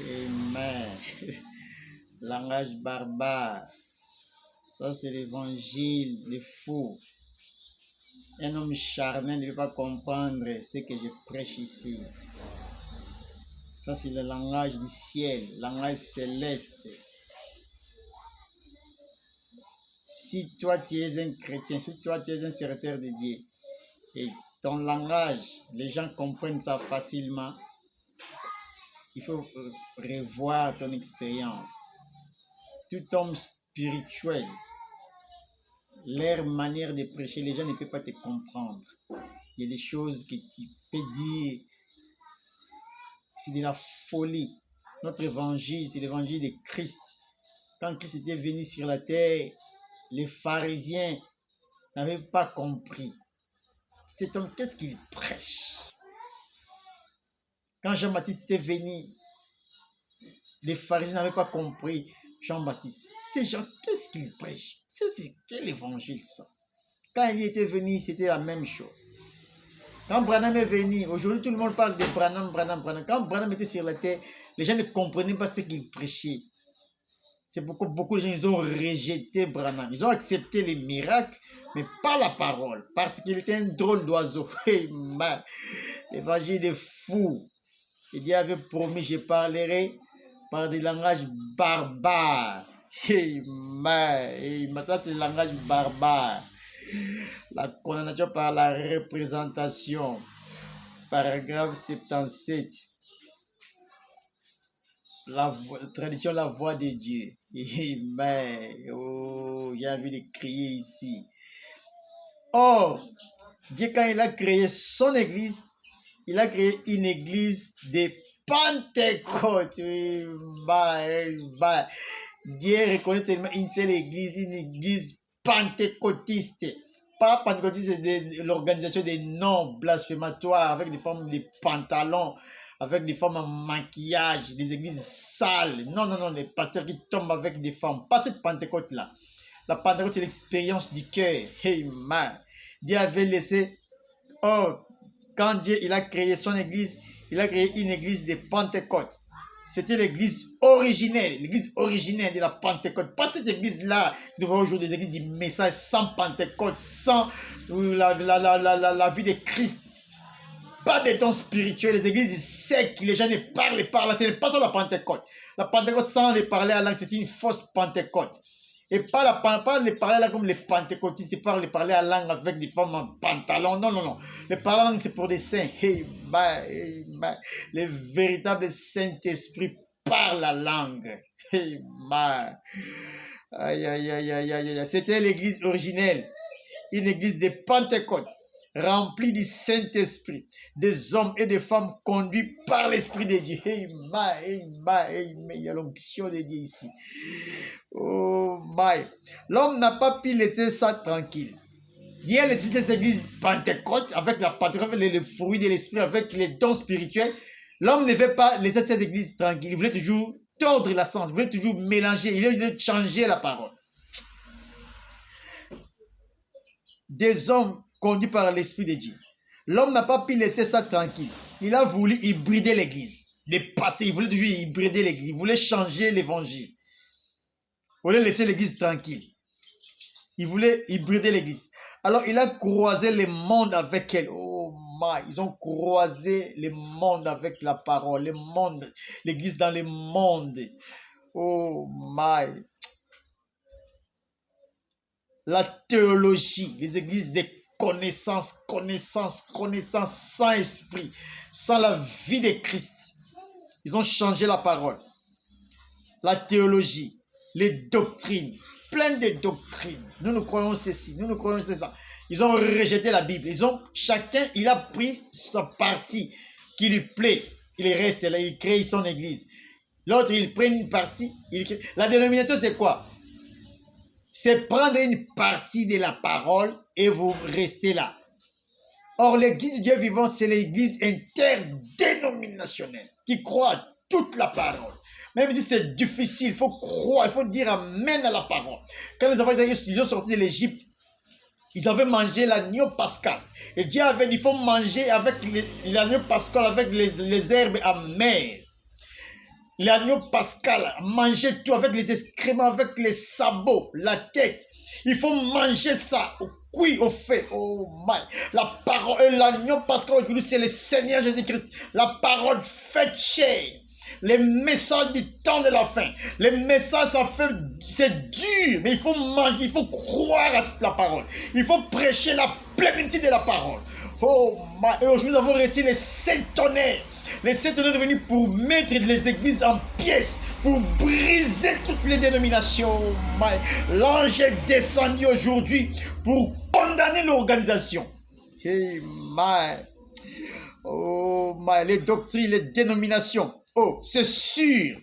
Amen. Langage barbare. Ça, c'est l'évangile, les fous. Un homme charnel ne peut pas comprendre ce que je prêche ici. Ça, c'est le langage du ciel, langage céleste. Si toi, tu es un chrétien, si toi, tu es un serviteur de Dieu, et ton langage, les gens comprennent ça facilement, il faut revoir ton expérience. Tout homme spirituel, leur manière de prêcher, les gens ne peuvent pas te comprendre. Il y a des choses que tu peux dire, c'est de la folie. Notre évangile, c'est l'évangile de Christ. Quand Christ était venu sur la terre, les pharisiens n'avaient pas compris. Cet homme, qu'est-ce qu'il prêche? Quand Jean-Baptiste était venu, les pharisiens n'avaient pas compris Jean-Baptiste. Ces gens, qu'est-ce qu'ils prêchent? C'est quel évangile ça? Quand il était venu, c'était la même chose. Quand Branham est venu, aujourd'hui tout le monde parle de Branham. Quand Branham était sur la terre, les gens ne comprenaient pas ce qu'il prêchait. C'est pourquoi beaucoup de gens ils ont rejeté Branham. Ils ont accepté les miracles, mais pas la parole, parce qu'il était un drôle d'oiseau. L'évangile est fou. Et Dieu avait promis, je parlerai par des langages barbares. Maintenant, c'est le langage barbare. La condamnation par la représentation. Paragraphe 77. La tradition, la voix de Dieu. Oh, j'ai envie de crier ici. Or, Dieu, quand il a créé son église, il a créé une église de Pentecôte. Dieu reconnaît seulement une seule église, une église pentecôtiste. Pas pentecôtiste de l'organisation des noms blasphématoires avec des formes de pantalons, avec des femmes en maquillage, des églises sales. Non, les pasteurs qui tombent avec des femmes. Pas cette Pentecôte-là. La Pentecôte, c'est l'expérience du cœur. Dieu avait laissé... Oh, quand Dieu il a créé son église, il a créé une église de Pentecôte. C'était l'église originelle de la Pentecôte. Pas cette église-là, nous voyons aujourd'hui des églises du message sans Pentecôte, sans la vie de Christ. Pas des dons spirituels, les églises secs, les gens ne parlent pas. Ce n'est pas ça la Pentecôte. La Pentecôte sans les parler à langue, c'est une fausse Pentecôte. Et pas les parler à langue comme les pentecôtistes, c'est pas les parler à langue avec des femmes en pantalon. Non. Les parler à langue, c'est pour des saints. Les véritables Saint-Esprit parlent la langue. C'était l'église originelle, une église de Pentecôte, remplie du Saint-Esprit, des hommes et des femmes conduits par l'Esprit de Dieu. Il y a l'onction de Dieu ici. Oh my. L'homme n'a pas pu laisser ça tranquille. Dieu a laissé cette église Pentecôte avec la Pentecôte, avec les fruits de l'Esprit, avec les dons spirituels. L'homme ne veut pas laisser cette église tranquille. Il voulait toujours tordre la sens, il voulait toujours mélanger, il voulait changer la parole. Des hommes conduits par l'Esprit de Dieu. L'homme n'a pas pu laisser ça tranquille. Il a voulu hybrider l'église. Il voulait toujours hybrider l'église. Il voulait changer l'évangile. Il voulait laisser l'église tranquille. Il voulait hybrider l'église. Alors il a croisé le monde avec elle. Oh my, ils ont croisé le monde avec la parole. L'église dans le monde. Oh my. La théologie, les églises de connaissance sans esprit, sans la vie de Christ. Ils ont changé la parole. La théologie, les doctrines, plein de doctrines. Nous croyons ceci, nous croyons ça. Ils ont rejeté la Bible. Chacun, il a pris sa partie qui lui plaît. Il reste là, il crée son église. L'autre, il prend une partie. La dénomination, c'est quoi? C'est prendre une partie de la parole et vous restez là. Or, l'église de Dieu vivant, c'est l'église interdénominationnelle qui croit à toute la parole. Même si c'est difficile, il faut croire, il faut dire amen à la parole. Quand les enfants ils ont sorti de l'Égypte, ils avaient mangé l'agneau pascal. Et Dieu avait dit, il faut manger avec l'agneau pascal, avec les herbes amères. l'agneau pascal, manger tout avec les excréments, avec les sabots, la tête. Il faut manger ça au cuit, au fait. Oh my. La parole, l'agneau pascal aujourd'hui, c'est le Seigneur Jésus-Christ. La parole faite chair. Les messages du temps de la fin. Les messages, c'est dur, mais il faut manger, il faut croire à toute la parole. Il faut prêcher la plénitude de la parole. Oh my. Et aujourd'hui, nous avons reçu les 7 tonnerres. Les 7 tonnerres sont venus pour mettre les églises en pièces, pour briser toutes les dénominations. Oh my. L'ange est descendu aujourd'hui pour condamner l'organisation. Hey my. Oh my. Les doctrines, les dénominations. Oh, c'est sûr,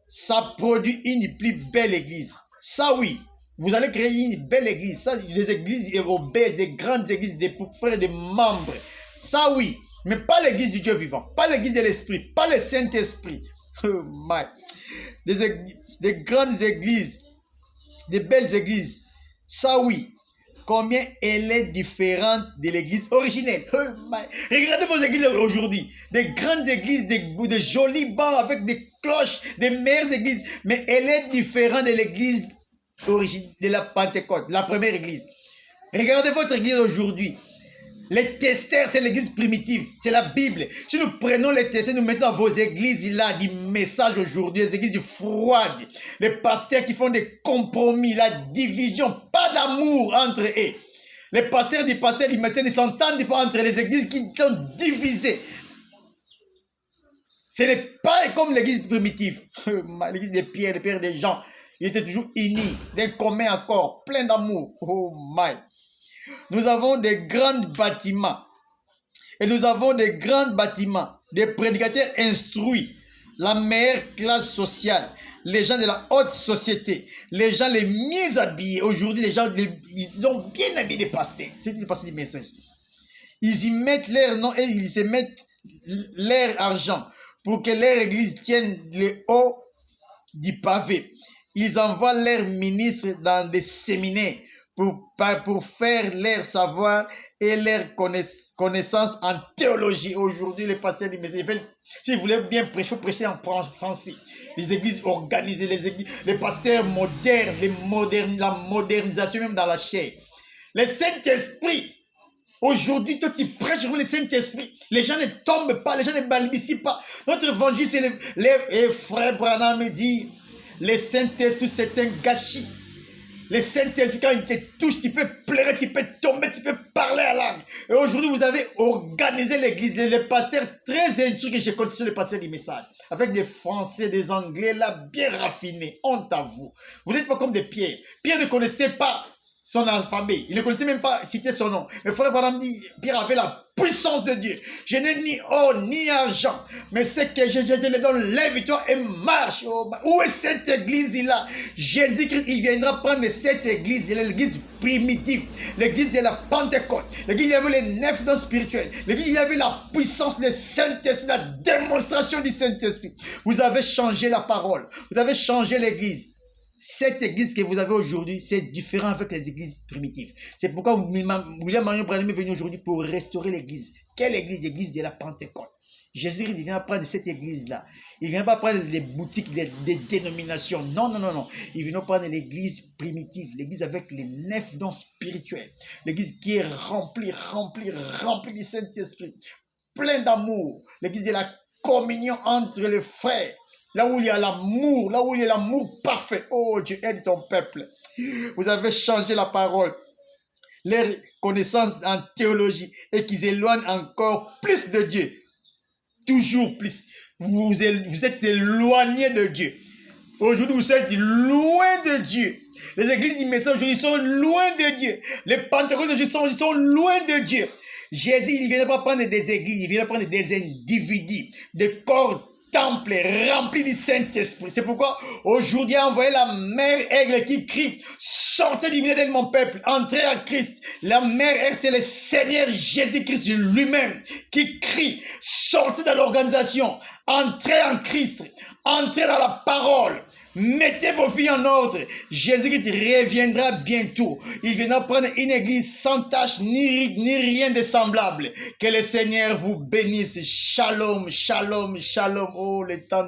ça produit une plus belle église. Ça oui, vous allez créer une belle église. Ça, des églises obèses, des grandes églises, des frères, des membres. Ça oui, mais pas l'église du Dieu vivant, pas l'église de l'Esprit, pas le Saint-Esprit. Oh my. Des grandes églises, des belles églises. Ça oui. Combien elle est différente de l'église originelle. Oh regardez vos églises aujourd'hui. Des grandes églises, des jolis bancs avec des cloches, des meilleures églises. Mais elle est différente de l'église originelle, de la Pentecôte, la première église. Regardez votre église aujourd'hui. Les testeurs, c'est l'église primitive, c'est la Bible. Si nous prenons les testeurs, nous mettons dans vos églises là du message aujourd'hui, les églises froides, les pasteurs qui font des compromis, la division, pas d'amour entre eux. Les pasteurs, les messieurs ne s'entendent pas entre les églises qui sont divisées. Ce n'est pas comme l'église primitive, l'église des pierres, les pères des gens. Ils étaient toujours unis, d'un commun accord, plein d'amour. Oh my. Nous avons des grands bâtiments. Et nous avons des grands bâtiments, des prédicateurs instruits, la meilleure classe sociale, les gens de la haute société, les gens les mieux habillés. Aujourd'hui, les gens, ils ont bien habillé les pasteurs. C'est des pasteurs du message. Ils y mettent leur nom et ils se mettent leur argent pour que leur église tienne le haut du pavé. Ils envoient leurs ministres dans des séminaires pour faire leur savoir et leur connaissance en théologie. Aujourd'hui, les pasteurs du message, si vous voulez bien prêcher, il faut prêcher en français. Les églises organisées, les pasteurs modernes, la modernisation même dans la chair. Le Saint-Esprit, aujourd'hui, toi tu prêches le Saint-Esprit. Les gens ne tombent pas, les gens ne balbutient pas. Notre évangile, c'est les frères Branham me dit, le Saint-Esprit, c'est un gâchis. Le Saint-Esprit, quand il te touche, tu peux pleurer, tu peux tomber, tu peux parler à langue. Et aujourd'hui, vous avez organisé l'église, les pasteurs très instruits que je connais sur les pasteurs du message. Avec des Français, des Anglais, là, bien raffinés. Honte à vous. Vous n'êtes pas comme des Pierre. Pierre ne connaissait pas son alphabet. Il ne connaissait même pas citer son nom. Mais frère Branham dit, Pierre avait la puissance de Dieu. Je n'ai ni or ni argent, mais c'est que je te donne lève-toi et marche. Oh, où est cette église-là? Jésus-Christ, il viendra prendre cette église, l'église primitive, l'église de la Pentecôte, l'église où il y avait les 9 dons spirituels, l'église où il y avait la puissance du Saint-Esprit, la démonstration du Saint-Esprit. Vous avez changé la parole, vous avez changé l'église. Cette église que vous avez aujourd'hui, c'est différent avec les églises primitives. C'est pourquoi William Marion Branham est venu aujourd'hui pour restaurer l'église. Quelle église? L'église de la Pentecôte. Jésus il vient prendre cette église-là. Il ne vient pas prendre les boutiques des dénominations. Non, non, non, non. Il vient prendre l'église primitive, l'église avec les 9 dons spirituels. L'église qui est remplie du Saint-Esprit. Plein d'amour. L'église de la communion entre les frères. Là où il y a l'amour, là où il y a l'amour parfait. Oh, Dieu aide ton peuple. Vous avez changé la parole. Leurs connaissances en théologie et qu'ils éloignent encore plus de Dieu. Toujours plus. Vous êtes éloignés de Dieu. Aujourd'hui, vous êtes loin de Dieu. Les églises du message aujourd'hui sont loin de Dieu. Les pentecôtistes aujourd'hui sont loin de Dieu. Jésus, il ne vient pas prendre des églises, il vient prendre des individus, des corps temple rempli du Saint-Esprit. C'est pourquoi aujourd'hui a envoyé la mère aigle qui crie, sortez du milieu de mon peuple, entrez en Christ. La mère aigle, c'est le Seigneur Jésus-Christ lui-même qui crie, sortez dans l'organisation, entrez en Christ, entrez dans la parole. Mettez vos vies en ordre. Jésus-Christ reviendra bientôt. Il viendra prendre une église sans tache ni rien de semblable. Que le Seigneur vous bénisse. Shalom, shalom, shalom. Oh, le temps.